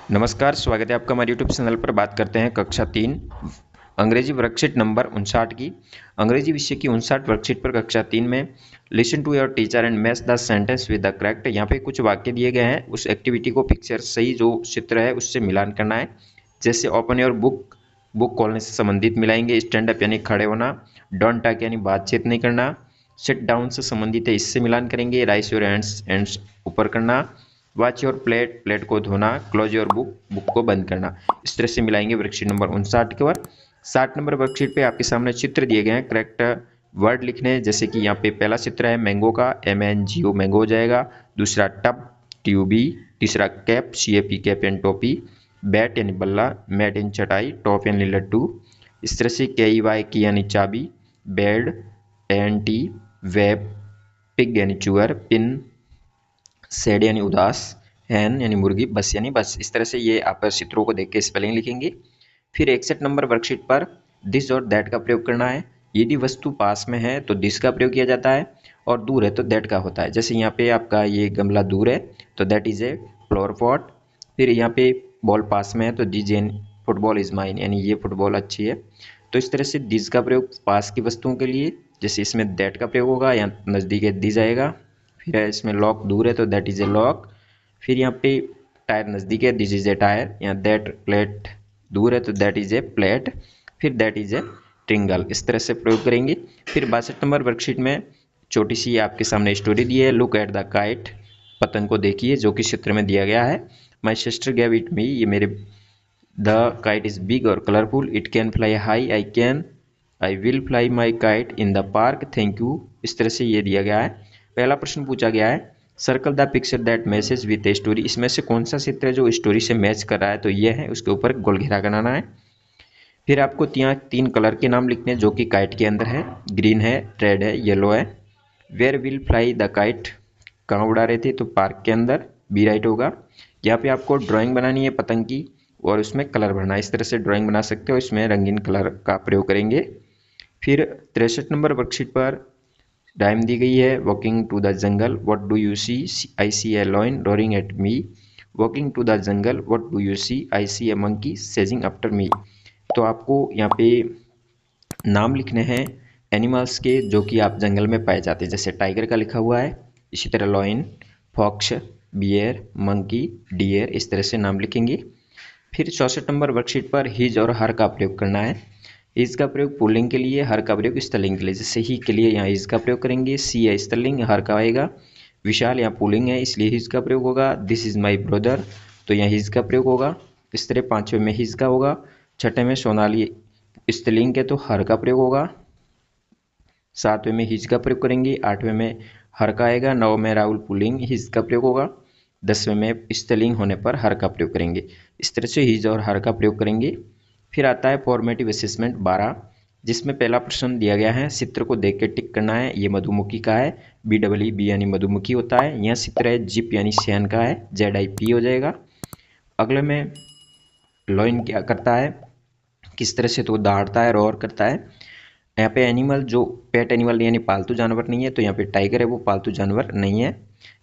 नमस्कार, स्वागत है आपका हमारे यूट्यूब चैनल पर। बात करते हैं कक्षा 3 अंग्रेजी वर्कशीट नंबर 59 की। अंग्रेजी विषय की 59 वर्कशीट पर कक्षा 3 में listen to your teacher and match the sentence with the correct. यहाँ पे कुछ वाक्य दिए गए हैं, उस एक्टिविटी को पिक्चर सही जो चित्र है उससे मिलान करना है। जैसे ओपन योर बुक, बुक खोलने से संबंधित मिलाएंगे। स्टैंड अप यानी खड़े होना। डोंट टॉक यानी बातचीत नहीं करना। सिट डाउन से संबंधित है, इससे मिलान करेंगे। राइस योर हैंड्स ऊपर करना। वॉच योर प्लेट, प्लेट को धोना। क्लोज योर बुक, बुक को बंद करना। इस तरह से मिलाएंगे वर्कशीट नंबर 59 के ऊपर। 60 नंबर वर्कशीट पे आपके सामने चित्र दिए गए हैं, करेक्ट वर्ड लिखने हैं। जैसे कि यहाँ पे पहला चित्र है मैंगो का, MNGO मैंगो हो जाएगा। दूसरा टब, TUB। तीसरा कैप, CAP कैप एंड टोपी। बैट यानी बल्ला, मैट यानी चटाई, टॉप यानी लड्डू। इस तरह से KEY की यानी चाबी। Bed, ANT। वेब, पिग यानी चूअर। पिन, सैड यानी उदास। हैन यानी मुर्गी। बस यानी बस। इस तरह से ये आप चित्रों को देख के स्पेलिंग लिखेंगे। फिर 61 नंबर वर्कशीट पर दिस और दैट का प्रयोग करना है। यदि वस्तु पास में है तो दिस का प्रयोग किया जाता है, और दूर है तो दैट का होता है। जैसे यहाँ पे आपका ये गमला दूर है तो that is a flower pot. फिर यहाँ पे बॉल पास में है तो this an football is mine, यानी ये फुटबॉल अच्छी है। तो इस तरह से दिस का प्रयोग पास की वस्तुओं के लिए, जैसे इसमें दैट का प्रयोग होगा, यहाँ नज़दीक है दिस आएगा। फिर है इसमें लॉक दूर है तो दैट इज ए लॉक। फिर यहाँ पे टायर नज़दीक है, दिस इज ए टायर। यहाँ दैट प्लेट दूर है तो दैट इज ए प्लेट। फिर दैट इज ए ट्रिंगल। इस तरह से प्रयोग करेंगे। फिर 62 नंबर वर्कशीट में छोटी सी आपके सामने स्टोरी दी है, लुक एट द काइट। पतंग को देखिए, जो कि चित्र में दिया गया है। माई सिस्टर गेव इट मी, ये मेरे। द काइट इज बिग और colourful. It can fly high, I will fly my kite in the park, thank you. इस तरह से ये दिया गया है। पहला प्रश्न पूछा गया है, circle the picture that message with a story. इसमें से कौन सा चित्र है जो स्टोरी से मैच कर रहा है, तो ये है। उसके ऊपर गोल घेरा बनाना है। फिर आपको यहाँ 3 कलर के नाम लिखने हैं जो कि काइट के अंदर है। ग्रीन है, रेड है, येलो है। Where will fly the kite, कहाँ उड़ा रहे थे, तो पार्क के अंदर। बी राइट होगा। यहाँ पे आपको ड्राइंग बनानी है पतंग की, और उसमें कलर भरना है। इस तरह से ड्राइंग बना सकते हो, इसमें रंगीन कलर का प्रयोग करेंगे। फिर 63 नंबर वर्कशीट पर राइम दी गई है, walking to the jungle, what do you see, I see a lion roaring at me. Walking to the jungle, what do you see, I see a monkey chasing after me. तो आपको यहाँ पे नाम लिखने हैं एनिमल्स के जो कि आप जंगल में पाए जाते हैं। जैसे टाइगर का लिखा हुआ है, इसी तरह lion, fox, bear, monkey, deer. इस तरह से नाम लिखेंगे। फिर 64 नंबर वर्कशीट पर हिज और हर का प्रयोग करना है। हिज का प्रयोग पुल्लिंग के लिए, हर का प्रयोग स्त्रीलिंग के लिए। जैसे ही के लिए यहाँ हिज का प्रयोग करेंगे, सी है स्त्रीलिंग, हर का आएगा। विशाल यहाँ पुल्लिंग है, इसलिए हिज का प्रयोग होगा। दिस इज माई ब्रदर, तो यहाँ हिज का प्रयोग होगा। इस तरह 5वें में हिज का होगा। 6ठे में सोनाली स्त्रीलिंग के, तो हर का प्रयोग होगा। 7वें में हिज का प्रयोग करेंगे। 8वें में हर का आएगा। 9 में राहुल पुल्लिंग, हिज का प्रयोग होगा। 10वें में स्त्रीलिंग होने पर हर का प्रयोग करेंगे। इस तरह से हिज और हर का प्रयोग करेंगे। फिर आता है फॉर्मेटिव असेसमेंट 12, जिसमें पहला प्रश्न दिया गया है, चित्र को देख के टिक करना है। ये मधुमक्खी का है, BEE यानी मधुमक्खी होता है। यहाँ चित्र है जिप यानी शैन का है, ZIP हो जाएगा। अगले में लॉइन क्या करता है, किस तरह से, तो दौड़ता है, रोर करता है। यहाँ पे एनिमल जो पेट एनिमल यानी पालतू जानवर नहीं है, तो यहाँ पे टाइगर है, वो पालतू जानवर नहीं है।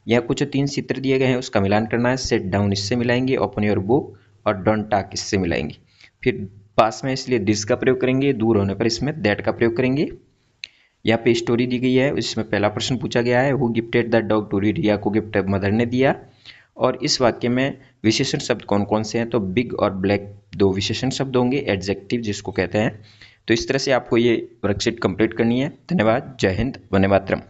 यहाँ कुछ 3 चित्र दिए गए हैं, उसका मिलान करना है। सेट डाउन इससे मिलाएंगे, ओपन योर बुक और डोंट टॉक इससे मिलाएंगे। फिर पास में इसलिए दिस का प्रयोग करेंगे, दूर होने पर इसमें दैट का प्रयोग करेंगे। यहाँ पे स्टोरी दी गई है, इसमें पहला प्रश्न पूछा गया है, who gifted the dog to, Riya को गिफ्ट मदर ने दिया। और इस वाक्य में विशेषण शब्द कौन कौन से हैं, तो बिग और ब्लैक 2 विशेषण शब्द होंगे, एडजेक्टिव जिसको कहते हैं। तो इस तरह से आपको ये वर्कशीट कंप्लीट करनी है। धन्यवाद। जय हिंद, वंदे मातरम।